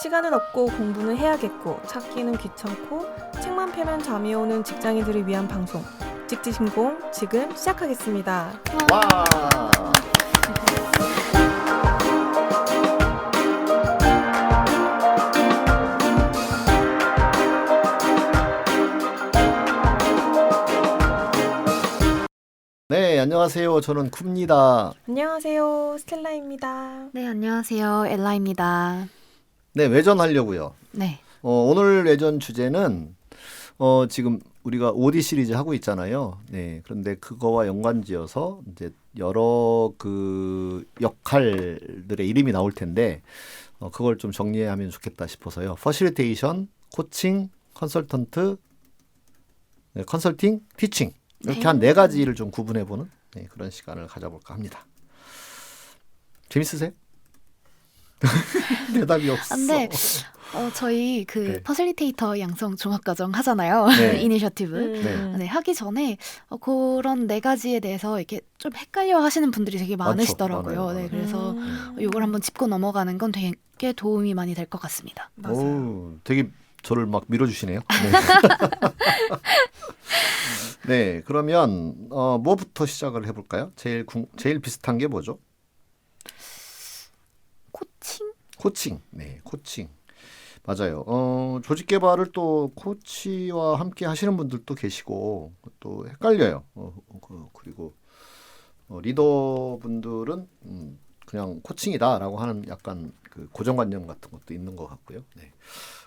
시간은 없고 공부는 해야겠고 찾기는 귀찮고 책만 펴면 잠이 오는 직장인들을 위한 방송 직지신공 지금 시작하겠습니다. 와. 네, 안녕하세요. 저는 쿱니다. 안녕하세요. 스텔라입니다. 네, 안녕하세요. 엘라입니다. 네, 외전하려고요. 네. 오늘 외전 주제는 지금 우리가 OD 시리즈 하고 있잖아요. 네, 그런데 그거와 연관지어서 이제 여러 그 역할들의 이름이 나올 텐데 그걸 좀 정리하면 좋겠다 싶어서요. 퍼실리테이션, 코칭, 컨설턴트, 네, 컨설팅, 티칭 이렇게 한 네 가지를 좀 구분해보는 그런 시간을 가져볼까 합니다. 재밌으세요? 대답이 없어. 근데 저희 그 네. 퍼실리테이터 양성 종합과정 하잖아요. 네. 이니셔티브. 네. 네, 하기 전에 그런 네 가지에 대해서 이렇게 좀 헷갈려 하시는 분들이 되게 많으시더라고요. 많아요. 네, 그래서 이걸 한번 짚고 넘어가는 건 되게 도움이 많이 될 것 같습니다. 맞아요. 오, 되게 저를 막 밀어주시네요. 네. 네, 그러면 뭐부터 시작을 해볼까요? 제일 비슷한 게 뭐죠? 코칭? 코칭. 네, 코칭. 맞아요. 조직 개발을 또 코치와 함께 하시는 분들도 계시고 또 헷갈려요. 그리고 리더분들은 그냥 코칭이다라고 하는 약간 그 고정관념 같은 것도 있는 것 같고요. 네.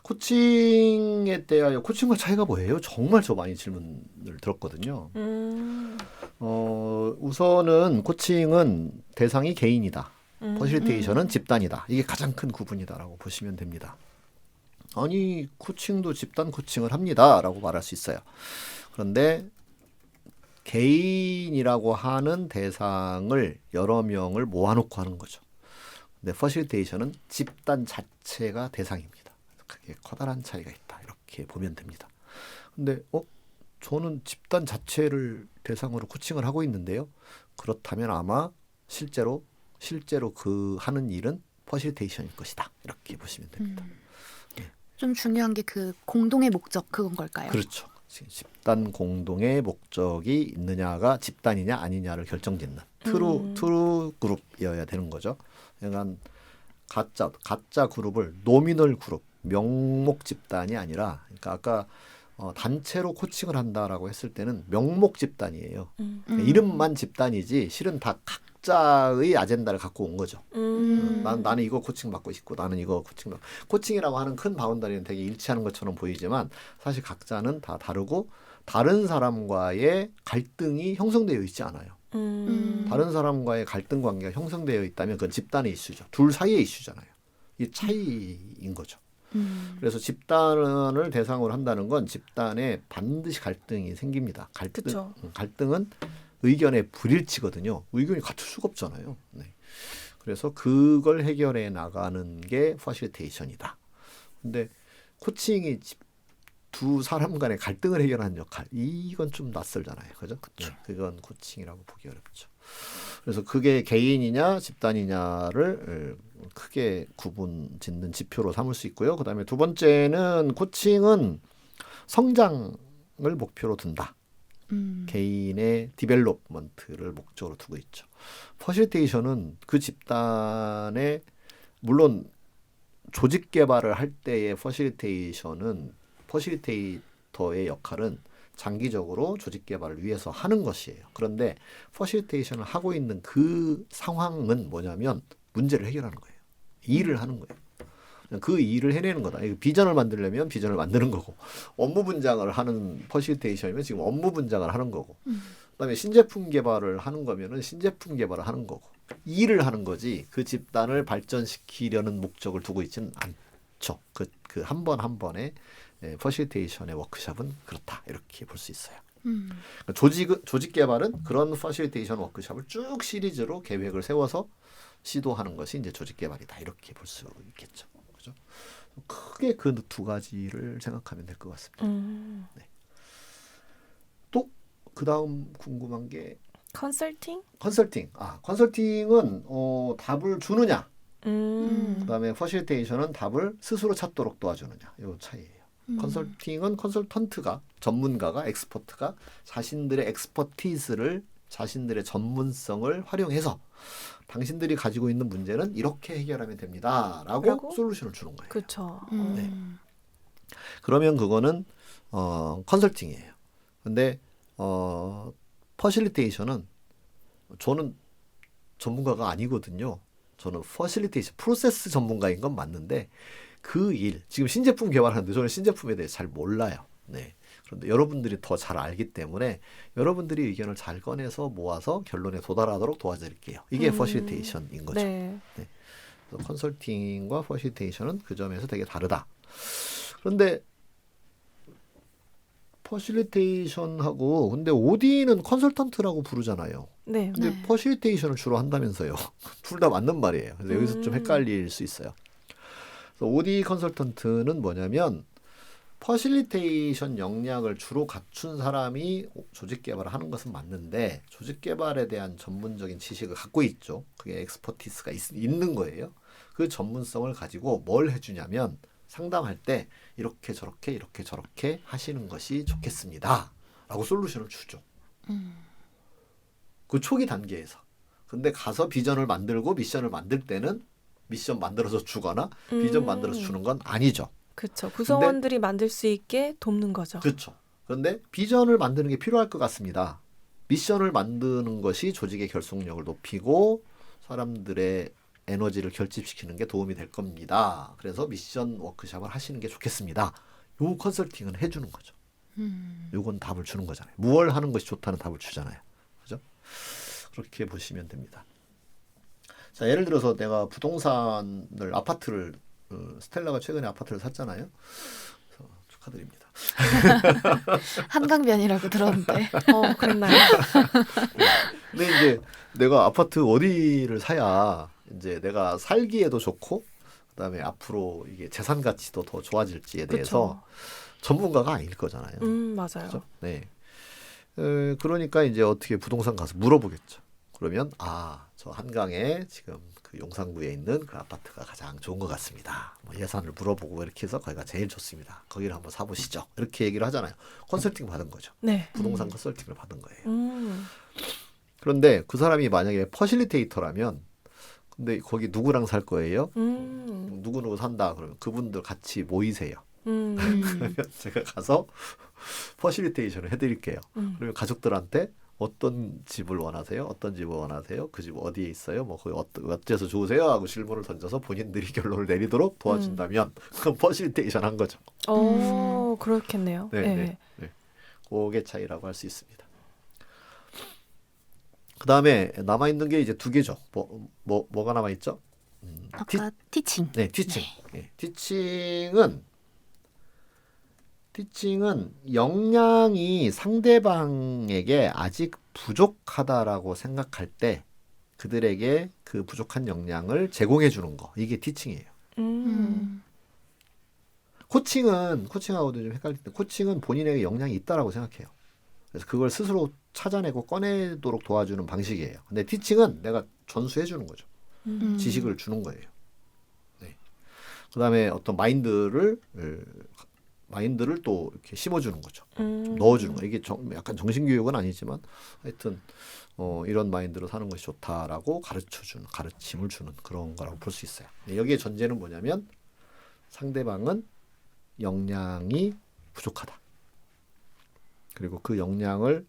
코칭에 대하여 코칭과 차이가 뭐예요? 정말 저 많이 질문을 들었거든요. 우선은 코칭은 대상이 개인이다. 퍼실리테이션은 집단이다. 이게 가장 큰 구분이다라고 보시면 됩니다. 아니, 코칭도 집단 코칭을 합니다라고 말할 수 있어요. 그런데 개인이라고 하는 대상을 여러 명을 모아놓고 하는 거죠. 근데 퍼실리테이션은 집단 자체가 대상입니다. 그게 커다란 차이가 있다. 이렇게 보면 됩니다. 근데 저는 집단 자체를 대상으로 코칭을 하고 있는데요. 그렇다면 아마 실제로 그 하는 일은 퍼실리테이션일 것이다. 이렇게 보시면 됩니다. 좀 중요한 게 그 공동의 목적 그건 걸까요? 그렇죠. 집단 공동의 목적이 있느냐가 집단이냐 아니냐를 결정짓는 트루 그룹이어야 되는 거죠. 그러니까 가짜 그룹을 노미널 그룹, 명목 집단이 아니라 그러니까 아까 단체로 코칭을 한다라고 했을 때는 명목 집단이에요. 이름만 집단이지 실은 다 각자의 아젠다를 갖고 온 거죠. 나는 이거 코칭 받고 싶고 나는 이거 코칭 받고 코칭이라고 하는 큰 바운더리는 되게 일치하는 것처럼 보이지만 사실 각자는 다 다르고 다른 사람과의 갈등이 형성되어 있지 않아요. 다른 사람과의 갈등 관계가 형성되어 있다면 그건 집단의 이슈죠. 둘 사이의 이슈잖아요. 이 차이인 거죠. 그래서 집단을 대상으로 한다는 건 집단에 반드시 갈등이 생깁니다. 갈등은 의견의 불일치거든요. 의견이 같을 수가 없잖아요. 네. 그래서 그걸 해결해 나가는 게 퍼실리테이션이다. 근데 코칭이 두 사람 간의 갈등을 해결하는 역할, 이건 좀 낯설잖아요. 그죠? 네, 그건 코칭이라고 보기 어렵죠. 그래서 그게 개인이냐 집단이냐를 크게 구분 짓는 지표로 삼을 수 있고요. 그다음에 두 번째는 코칭은 성장을 목표로 둔다. 개인의 디벨롭먼트를 목적으로 두고 있죠. 퍼실리테이션은 그 집단의 물론 조직 개발을 할 때의 퍼실리테이터의 역할은 장기적으로 조직 개발을 위해서 하는 것이에요. 그런데 퍼실리테이션을 하고 있는 그 상황은 뭐냐면 문제를 해결하는 거예요. 일을 하는 거예요. 그 일을 해내는 거다. 비전을 만들려면 비전을 만드는 거고 업무 분장을 하는 퍼실리테이션이면 지금 업무 분장을 하는 거고 그다음에 신제품 개발을 하는 거면은 신제품 개발을 하는 거고 일을 하는 거지 그 집단을 발전시키려는 목적을 두고 있지는 않죠. 그 한 번 한 번의 퍼실리테이션의 워크숍은 그렇다 이렇게 볼 수 있어요. 그러니까 조직 개발은 그런 퍼실리테이션 워크숍을 쭉 시리즈로 계획을 세워서 시도하는 것이 이제 조직 개발이다 이렇게 볼 수 있겠죠. 그죠? 크게 그 두 가지를 생각하면 될 것 같습니다. 네. 또 그 다음 궁금한 게 컨설팅? 컨설팅. 컨설팅은 답을 주느냐 그다음에 퍼실리테이션은 답을 스스로 찾도록 도와주느냐. 이 차이예요. 컨설팅은 컨설턴트가 전문가가 엑스퍼트가 자신들의 엑스퍼티스를 자신들의 전문성을 활용해서 당신들이 가지고 있는 문제는 이렇게 해결하면 됩니다라고 라고? 솔루션을 주는 거예요. 그렇죠. 네. 그러면 그거는 컨설팅이에요. 근데 퍼실리테이션은 저는 전문가가 아니거든요. 저는 퍼실리테이션 프로세스 전문가인 건 맞는데 그 일, 지금 신제품 개발하는데 저는 신제품에 대해 잘 몰라요. 네. 그런데 여러분들이 더 잘 알기 때문에 여러분들이 의견을 잘 꺼내서 모아서 결론에 도달하도록 도와드릴게요. 이게 퍼실리테이션인 거죠. 네. 네. 그래서 컨설팅과 퍼실리테이션은 그 점에서 되게 다르다. 그런데 퍼실리테이션하고 근데 OD는 컨설턴트라고 부르잖아요. 네. 근데 네. 퍼실리테이션을 주로 한다면서요. 둘 다 맞는 말이에요. 그래서 여기서 좀 헷갈릴 수 있어요. 그래서 OD 컨설턴트는 뭐냐면 퍼실리테이션 역량을 주로 갖춘 사람이 조직 개발을 하는 것은 맞는데 조직 개발에 대한 전문적인 지식을 갖고 있죠. 그게 엑스퍼티스가 있는 거예요. 그 전문성을 가지고 뭘 해주냐면 상담할 때 이렇게 저렇게 하시는 것이 좋겠습니다. 라고 솔루션을 주죠. 그 초기 단계에서. 근데 가서 비전을 만들고 미션을 만들 때는 미션 만들어서 주거나 비전 만들어서 주는 건 아니죠. 그렇죠. 구성원들이 만들 수 있게 돕는 거죠. 그렇죠. 그런데 비전을 만드는 게 필요할 것 같습니다. 미션을 만드는 것이 조직의 결속력을 높이고 사람들의 에너지를 결집시키는 게 도움이 될 겁니다. 그래서 미션 워크숍을 하시는 게 좋겠습니다. 요 컨설팅은 해주는 거죠. 요건 답을 주는 거잖아요. 무얼 하는 것이 좋다는 답을 주잖아요. 그죠? 그렇게 보시면 됩니다. 자, 예를 들어서 내가 부동산을 아파트를 스텔라가 최근에 아파트를 샀잖아요. 그래서 축하드립니다. 한강변이라고 들었는데. 그랬나요? 근데 이제 내가 아파트 어디를 사야 이제 내가 살기에도 좋고 그다음에 앞으로 이게 재산 가치도 더 좋아질지에 대해서 전문가가 아닐 거잖아요. 맞아요. 그렇죠? 네. 그러니까 이제 어떻게 부동산 가서 물어보겠죠. 그러면 저 한강에 지금 그 용산구에 있는 그 아파트가 가장 좋은 것 같습니다. 뭐 예산을 물어보고 이렇게 해서 거기가 제일 좋습니다. 거기를 한번 사보시죠. 이렇게 얘기를 하잖아요. 컨설팅 받은 거죠. 네. 부동산 컨설팅을 받은 거예요. 그런데 그런데 그 사람이 만약에 퍼실리테이터라면 근데 거기 누구랑 살 거예요? 누구 산다 그러면 그분들 같이 모이세요. 그러면 제가 가서 퍼실리테이션을 해드릴게요. 그러면 가족들한테 어떤 집을 원하세요? 어떤 집을 원하세요? 그 집 어디에 있어요? 뭐 거기 어째서 좋으세요? 하고 질문을 던져서 본인들이 결론을 내리도록 도와준다면 그건 퍼실리테이션 한 거죠. 그렇겠네요. 네. 그게 차이라고 할 수 있습니다. 그 다음에 남아있는 게 이제 두 개죠. 뭐가 남아있죠? 아까 티칭. 네, 티칭. 네. 티칭은 역량이 상대방에게 아직 부족하다라고 생각할 때 그들에게 그 부족한 역량을 제공해 주는 거. 이게 티칭이에요. 코칭하고도 좀 헷갈릴 때 코칭은 본인에게 역량이 있다라고 생각해요. 그래서 그걸 스스로 찾아내고 꺼내도록 도와주는 방식이에요. 근데 티칭은 내가 전수해 주는 거죠. 지식을 주는 거예요. 네. 그다음에 어떤 마인드를 또 이렇게 심어주는 거죠. 좀 넣어주는 거. 이게 약간 정신교육은 아니지만 하여튼 이런 마인드로 사는 것이 좋다라고 가르침을 주는 그런 거라고 볼 수 있어요. 여기에 전제는 뭐냐면 상대방은 역량이 부족하다. 그리고 그 역량을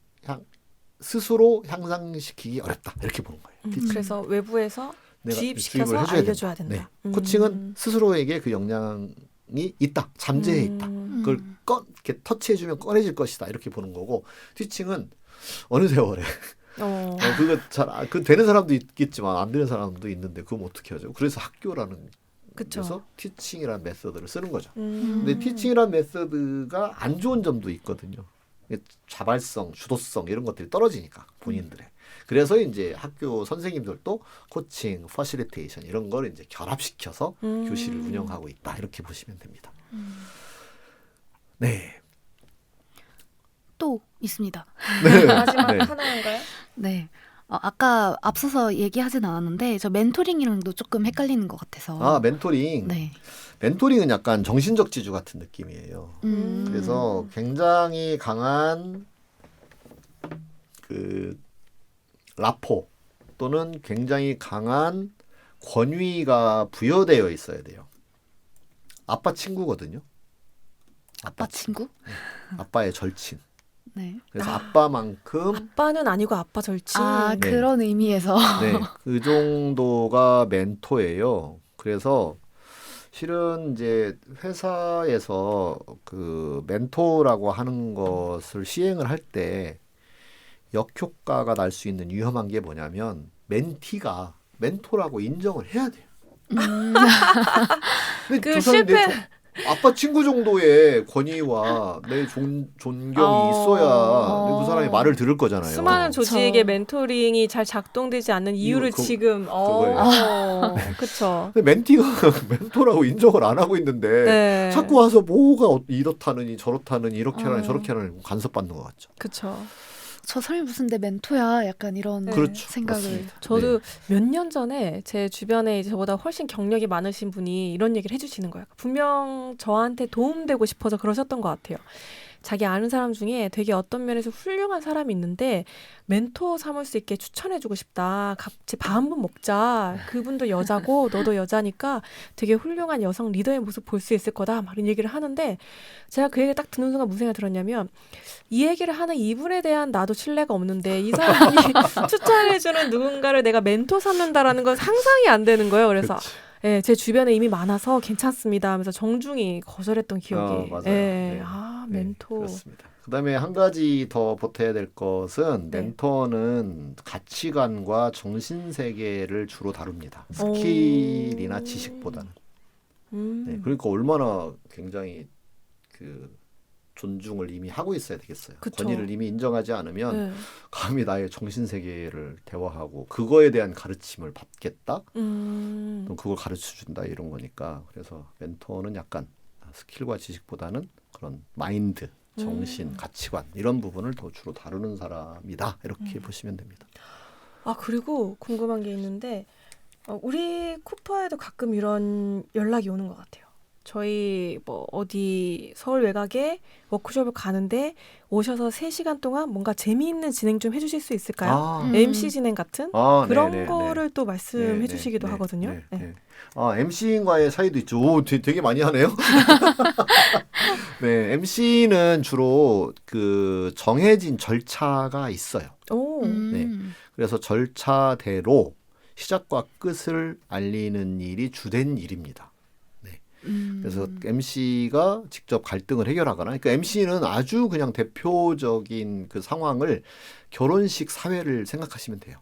스스로 향상시키기 어렵다. 이렇게 보는 거예요. 그래서 외부에서 내가 주입시켜서 주입을 해줘야 알려줘야 된다. 네. 코칭은 스스로에게 그 역량이 있다. 잠재해 있다. 그걸 이렇게 터치해주면 꺼내질 것이다. 이렇게 보는 거고 티칭은 어느 세월에 그거 그 되는 사람도 있겠지만 안 되는 사람도 있는데 그럼 어떻게 하죠? 그래서 학교라는 그래서 티칭이라는 메서드를 쓰는 거죠. 근데 티칭이라는 메서드가 안 좋은 점도 있거든요. 자발성, 주도성 이런 것들이 떨어지니까 본인들의. 그래서 이제 학교 선생님들도 코칭, 퍼실리테이션 이런 걸 이제 결합시켜서 교실을 운영하고 있다. 이렇게 보시면 됩니다. 네. 또 있습니다. 네. 마지막 네. 하나인가요? 네. 아까 앞서서 얘기하진 않았는데 저 멘토링이랑도 조금 헷갈리는 것 같아서. 아, 멘토링. 네. 멘토링은 약간 정신적 지주 같은 느낌이에요. 음. 그래서 굉장히 강한 그 라포 또는 굉장히 강한 권위가 부여되어 있어야 돼요. 아빠 친구거든요. 아빠 친구? 아빠의 절친. 네. 그래서 아빠만큼 아빠는 아니고 아빠 절친. 아, 네. 그런 의미에서. 네, 그 정도가 멘토예요. 그래서 실은 이제 회사에서 그 멘토라고 하는 것을 시행을 할 때 역효과가 날 수 있는 위험한 게 뭐냐면 멘티가 멘토라고 인정을 해야 돼요. 근데 그 저 사람이 실패- 아빠 친구 정도의 권위와 내 존경이 있어야 그 사람이 말을 들을 거잖아요. 수많은 조직의 그쵸. 멘토링이 잘 작동되지 않는 이유를 지금 그거예요. 그쵸. 근데 멘티가 멘토라고 인정을 안 하고 있는데 네. 자꾸 와서 뭐가 이렇다느니 저렇다느니 이렇게 하느니 어. 저렇게 하느니 간섭받는 것 같죠. 그쵸. 저 사람이 무슨 내 멘토야 약간 이런 네. 그렇죠. 생각을. 맞습니다. 저도 네. 몇 년 전에 제 주변에 이제 저보다 훨씬 경력이 많으신 분이 이런 얘기를 해주시는 거예요. 분명 저한테 도움되고 싶어서 그러셨던 것 같아요. 자기 아는 사람 중에 되게 어떤 면에서 훌륭한 사람이 있는데 멘토 삼을 수 있게 추천해주고 싶다. 같이 밥 한 번 먹자. 그분도 여자고 너도 여자니까 되게 훌륭한 여성 리더의 모습 볼 수 있을 거다. 막 이런 얘기를 하는데 제가 그 얘기를 딱 듣는 순간 무슨 생각이 들었냐면 이 얘기를 하는 이분에 대한 나도 신뢰가 없는데 이 사람이 추천해주는 누군가를 내가 멘토 삼는다라는 건 상상이 안 되는 거예요. 그래서 그치. 예, 제 주변에 이미 많아서 괜찮습니다 하면서 정중히 거절했던 기억이. 맞아요. 예, 네. 아, 네, 멘토. 그렇습니다. 그다음에 한 가지 더 보태야 될 것은 네. 멘토는 가치관과 정신 세계를 주로 다룹니다. 스킬이나 지식보다는. 네, 그러니까 얼마나 굉장히 그 존중을 이미 하고 있어야 되겠어요. 그쵸. 권위를 이미 인정하지 않으면 네. 감히 나의 정신 세계를 대화하고 그거에 대한 가르침을 받겠다. 또 그걸 가르쳐 준다 이런 거니까. 그래서 멘토는 약간 스킬과 지식보다는 그런 마인드, 정신, 가치관 이런 부분을 더 주로 다루는 사람이다. 이렇게 보시면 됩니다. 아, 그리고 궁금한 게 있는데 우리 쿠퍼에도 가끔 이런 연락이 오는 것 같아요. 저희 뭐 어디 서울 외곽에 워크숍을 가는데 오셔서 3시간 동안 뭔가 재미있는 진행 좀 해주실 수 있을까요? 아, MC 진행 같은 그런 거를 또 말씀해 네, 주시기도 네, 하거든요. 네, 네. 네. 아, MC인과의 사이도 있죠. 오, 되게 많이 하네요. 네, MC는 주로 그 정해진 절차가 있어요. 오, 네. 그래서 절차대로 시작과 끝을 알리는 일이 주된 일입니다. 그래서 MC가 직접 갈등을 해결하거나, 그러니까 MC는 아주 그냥 대표적인 그 상황을 결혼식 사회를 생각하시면 돼요.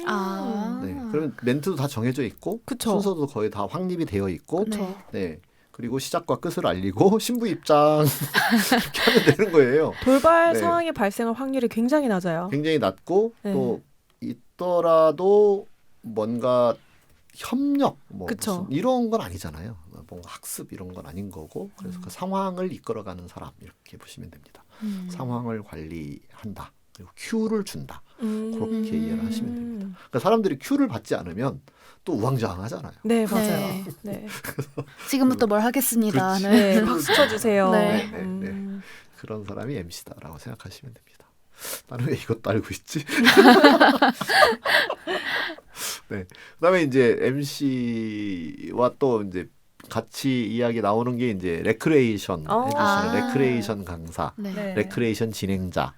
아. 네, 그러면 멘트도 다 정해져 있고, 그쵸. 순서도 거의 다 확립이 되어 있고, 그쵸. 네, 그리고 시작과 끝을 알리고 신부 입장 이렇게 하면 되는 거예요. 돌발 네. 상황이 발생할 확률이 굉장히 낮아요. 굉장히 낮고 네. 또 있더라도 뭔가 협력 뭐 그쵸. 무슨 이런 건 아니잖아요. 뭐 학습 이런 건 아닌 거고 그래서 그 상황을 이끌어가는 사람 이렇게 보시면 됩니다. 상황을 관리한다. 그리고 큐를 준다. 그렇게 이해를 하시면 됩니다. 그러니까 사람들이 큐를 받지 않으면 또 우왕좌왕하잖아요. 네, 맞아요. 네. 네. 지금부터 뭘 하겠습니다. 그렇지. 네. 네, 박수 쳐주세요. 네. 네. 그런 사람이 MC다라고 생각하시면 됩니다. 나는 왜 이것도 알고 있지? 네. 그다음에 이제 MC와 또 이제 같이 이야기 나오는 게 이제 레크레이션 해주시는 아. 레크레이션 강사, 네. 네. 레크레이션 진행자.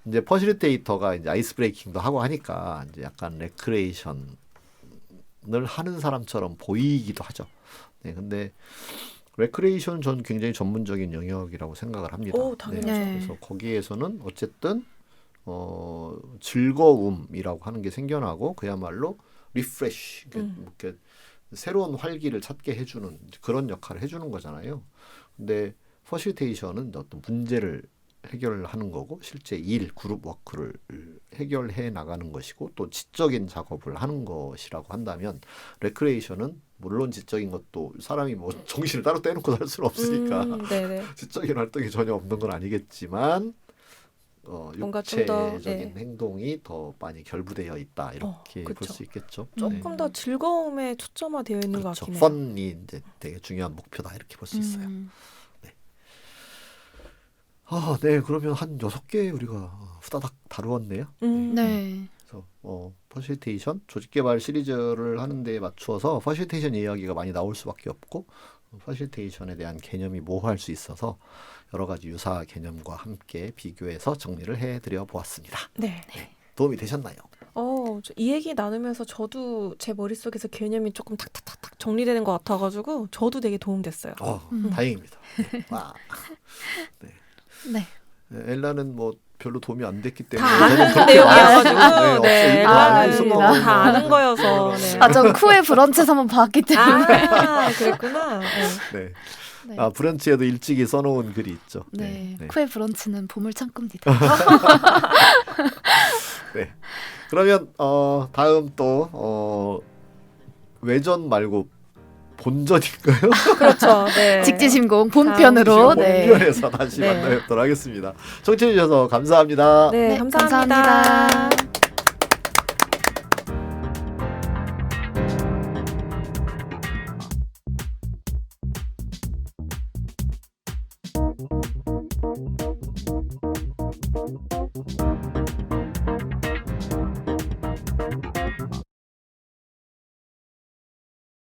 이제 퍼실리테이터가 이제 아이스 브레이킹도 하고 하니까 이제 약간 레크레이션을 하는 사람처럼 보이기도 하죠. 네. 근데 레크레이션 전 굉장히 전문적인 영역이라고 생각을 합니다. 오, 당연하죠. 네. 그래서 거기에서는 어쨌든 즐거움이라고 하는 게 생겨나고 그야말로 리프레쉬, 이렇게 새로운 활기를 찾게 해주는 그런 역할을 해주는 거잖아요. 근데 퍼실테이션은 어떤 문제를 해결하는 거고 실제 일, 그룹 워크를 해결해 나가는 것이고 또 지적인 작업을 하는 것이라고 한다면 레크레이션은 물론 지적인 것도 사람이 뭐 정신을 따로 떼놓고 살 수는 없으니까 네네. 지적인 활동이 전혀 없는 건 아니겠지만 뭔가 좀 더, 육체적인 행동이 더 많이 결부되어 있다 이렇게 볼 그쵸. 수 있겠죠. 조금 더 즐거움에 초점화되어 있는 것 그렇죠. 같긴 해요. 펀이 이제 되게 중요한 목표다 이렇게 볼 수 있어요. 네, 그러면 한 6개 우리가 후다닥 다루었네요. 네. 그래서 퍼실테이션 조직 개발 시리즈를 하는 데 맞추어서 퍼실테이션 이야기가 많이 나올 수밖에 없고 퍼실테이션에 대한 개념이 모호할 수 있어서 여러 가지 유사 개념과 함께 비교해서 정리를 해드려 보았습니다. 네. 도움이 되셨나요? 이 얘기 나누면서 저도 제 머릿속에서 개념이 조금 탁탁탁탁 정리되는 것 같아가지고 저도 되게 도움됐어요. 다행입니다. 네. 와. 네. 엘라는 뭐 별로 도움이 안 됐기 때문에 다 아는 저는 내용이어가지고 네, 일단은 아, 다 아는 거여서. 네. 아, 전 쿠의 브런치에서만 봤기 때문에. 그랬구나. 네. 네. 브런치에도 일찍이 써놓은 글이 있죠. 네. 네. 쿠의 브런치는 보물 창고입니다. 네. 그러면 다음 또 외전 말고 본전인가요? 그렇죠. 네. 직지신공 본편으로. 네. 본편에서 다시 네. 만나뵙도록 하겠습니다. 청취해 주셔서 감사합니다. 네, 네, 감사합니다. 감사합니다.